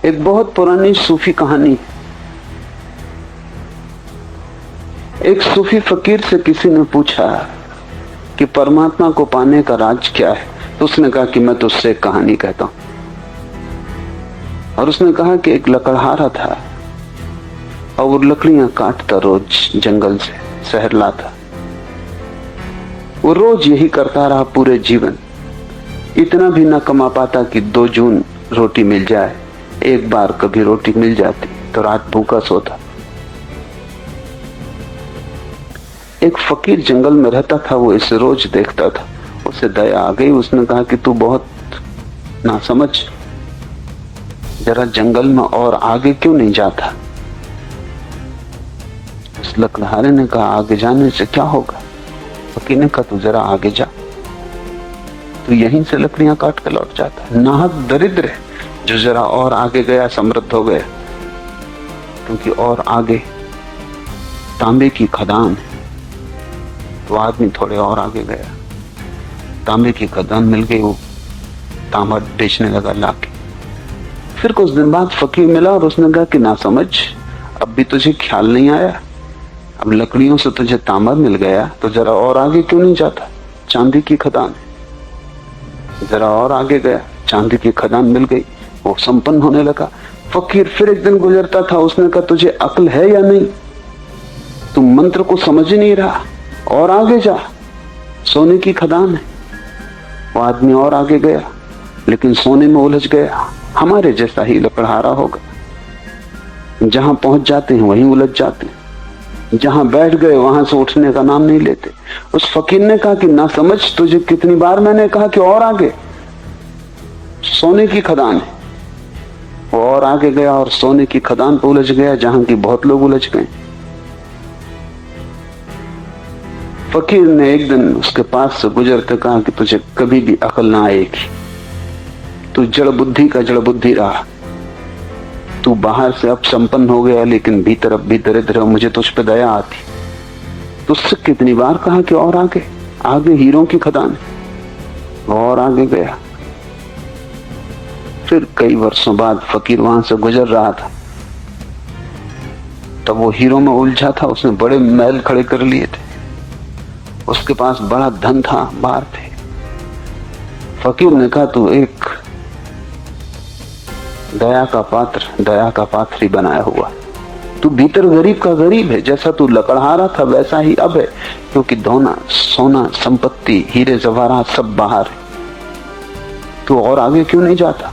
एक बहुत पुरानी सूफी कहानी। एक सूफी फकीर से किसी ने पूछा कि परमात्मा को पाने का राज क्या है, तो उसने कहा कि मैं तुझसे एक कहानी कहता हूं। और उसने कहा कि एक लकड़हारा था और वो लकड़ियां काटता रोज जंगल से शहर लाता। वो रोज यही करता रहा पूरे जीवन। इतना भी न कमा पाता कि 2 जून रोटी मिल जाए। एक बार कभी रोटी मिल जाती तो रात भूखा सोता। एक फकीर जंगल में रहता था, वो इसे रोज देखता था। उसे दया आ गई। उसने कहा कि तू बहुत नासमझ, जरा जंगल में और आगे क्यों नहीं जाता? उस लकड़हारे ने कहा, आगे जाने से क्या होगा? फकीर ने कहा, तू जरा आगे जा, तू यहीं से लकड़ियां काट के लौट जाता। नाहक दरिद्र है जो जरा और आगे गया समृद्ध हो गया, क्योंकि और आगे तांबे की खदान है। तो आदमी थोड़े और आगे गया, तांबे की खदान मिल गई, वो तांबा बेचने लगा लाके। फिर कुछ दिन बाद फकीर मिला और उसने कहा कि ना समझ, अब भी तुझे ख्याल नहीं आया? अब लकड़ियों से तुझे तांबा मिल गया तो जरा और आगे क्यों नहीं जाता? चांदी की खदान है। जरा और आगे गया, चांदी की खदान मिल गई, वो संपन्न होने लगा। फकीर फिर एक दिन गुजरता था, उसने कहा तुझे अक्ल है या नहीं? तुम मंत्र को समझ ही नहीं रहा, और आगे जा, सोने की खदान है। वो आदमी और आगे गया, लेकिन सोने में उलझ गया। हमारे जैसा ही लकड़हारा होगा, जहां पहुंच जाते हैं वहीं उलझ जाते हैं, जहां बैठ गए वहां से उठने का नाम नहीं लेते। उस फकीर ने कहा कि ना समझ, तुझे कितनी बार मैंने कहा कि और आगे, सोने की खदान है। वो और आगे गया और सोने की खदान पर उलझ गया, जहां की बहुत लोग उलझ गए। फकीर ने एक दिन उसके पास से गुजरते कहा कि तुझे कभी भी अकल ना आएगी, तू जड़ बुद्धि का जड़ बुद्धि रहा। तू बाहर से अब संपन्न हो गया, लेकिन भीतर अब भी दरिद्र है। मुझे तुझ पे दया आती। तुझसे कितनी बार कहा कि और आगे, आगे हीरों की खदान है। और आगे गया। फिर कई वर्षों बाद फकीर वहां से गुजर रहा था, तब वो हीरो में उलझा था। उसने बड़े महल खड़े कर लिए थे, उसके पास बड़ा धन था, बाहर थे। फकीर ने कहा, तू एक दया का पात्र, दया का पात्र ही बनाया हुआ। तू भीतर गरीब का गरीब है। जैसा तू लकड़हारा था वैसा ही अब है, क्योंकि धोना, सोना, संपत्ति, हीरे जवाहरात सब बाहर है। तू और आगे क्यों नहीं जाता?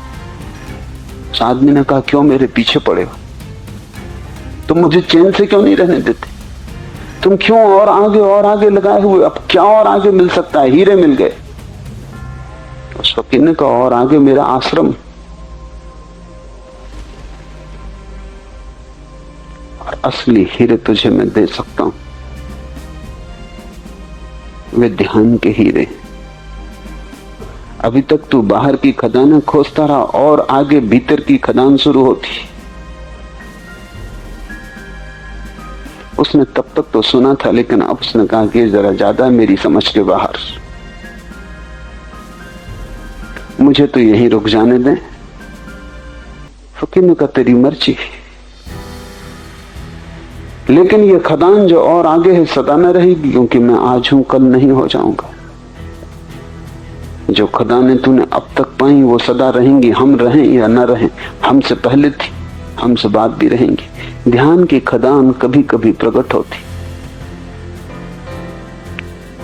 उस आदमी ने कहा, क्यों मेरे पीछे पड़े हो? तुम मुझे चैन से क्यों नहीं रहने देते? तुम क्यों और आगे लगाए हुए? अब क्या और आगे मिल सकता है? हीरे मिल गए। उस फकीर ने कहा, और आगे मेरा आश्रम, और असली हीरे तुझे मैं दे सकता हूं। वे ध्यान के हीरे। अभी तक तू बाहर की खदानें खोजता रहा, और आगे भीतर की खदान शुरू होती। उसने तब तक तो सुना था, लेकिन अब उसने कहा कि जरा ज्यादा मेरी समझ के बाहर, मुझे तो यहीं रुक जाने दें। फकीर ने कहा, तेरी मर्जी, लेकिन ये खदान जो और आगे है सदा न रहेगी, क्योंकि मैं आज हूं, कल नहीं हो जाऊंगा। जो खदानें तूने अब तक पाई वो सदा रहेंगी, हम रहें या न रहें। हमसे पहले थी, हमसे बाद भी रहेंगी। ध्यान की खदान कभी कभी प्रकट होती,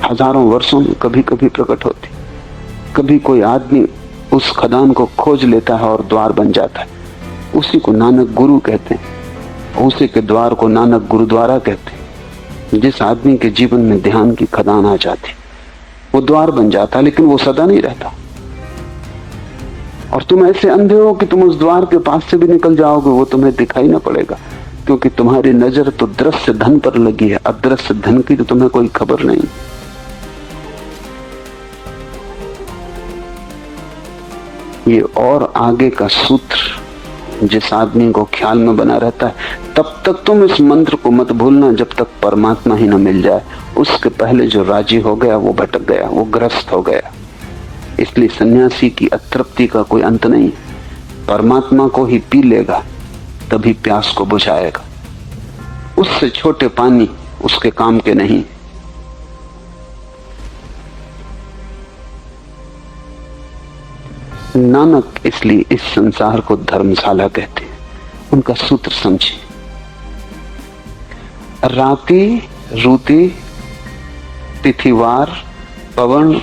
हजारों वर्षों में कभी कभी प्रकट होती। कभी कोई आदमी उस खदान को खोज लेता है और द्वार बन जाता है। उसी को नानक गुरु कहते हैं, उसी के द्वार को नानक गुरुद्वारा कहते हैं। जिस आदमी के जीवन में ध्यान की खदान आ जाती, वो द्वार बन जाता, लेकिन वो सदा नहीं रहता। और तुम ऐसे अंधे हो कि तुम उस द्वार के पास से भी निकल जाओगे, वो तुम्हें दिखाई ना पड़ेगा, क्योंकि तुम्हारी नजर तो दृश्य धन पर लगी है, अदृश्य धन की तो तुम्हें कोई खबर नहीं। ये और आगे का सूत्र जिस आदमी को ख्याल में बना रहता है, तब तक तुम इस मंत्र को मत भूलना जब तक परमात्मा ही न मिल जाए। उसके पहले जो राजी हो गया वो भटक गया, वो ग्रस्त हो गया। इसलिए सन्यासी की अतृप्ति का कोई अंत नहीं। परमात्मा को ही पी लेगा तभी प्यास को बुझाएगा। उससे छोटे पानी उसके काम के नहीं। नानक इसलिए इस संसार को धर्मशाला कहते हैं। उनका सूत्र समझे, राति रूति तिथिवार पवन